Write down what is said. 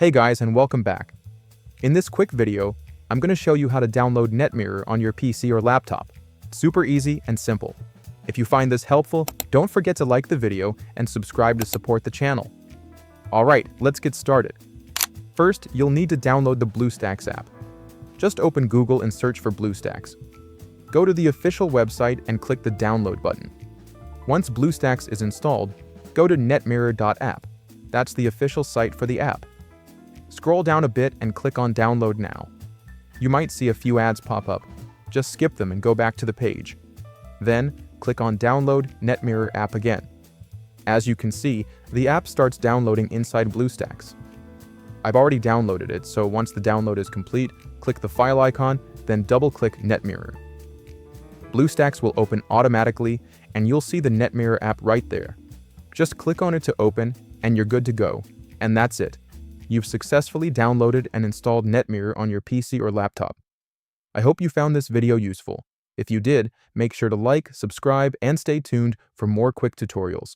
Hey guys, and welcome back. In this quick video, I'm going to show you how to download Netmirror on your PC or laptop. Super easy and simple. If you find this helpful, don't forget to like the video and subscribe to support the channel. Alright, let's get started. First, you'll need to download the BlueStacks app. Just open Google and search for BlueStacks. Go to the official website and click the download button. Once BlueStacks is installed, go to netmirror.app. That's the official site for the app. Scroll down a bit and click on Download Now. You might see a few ads pop up. Just skip them and go back to the page. Then, click on Download Netmirror app again. As you can see, the app starts downloading inside BlueStacks. I've already downloaded it, so once the download is complete, click the file icon, then double-click Netmirror. BlueStacks will open automatically, and you'll see the Netmirror app right there. Just click on it to open, and you're good to go. And that's it. You've successfully downloaded and installed Netmirror on your PC or laptop. I hope you found this video useful. If you did, make sure to like, subscribe, and stay tuned for more quick tutorials.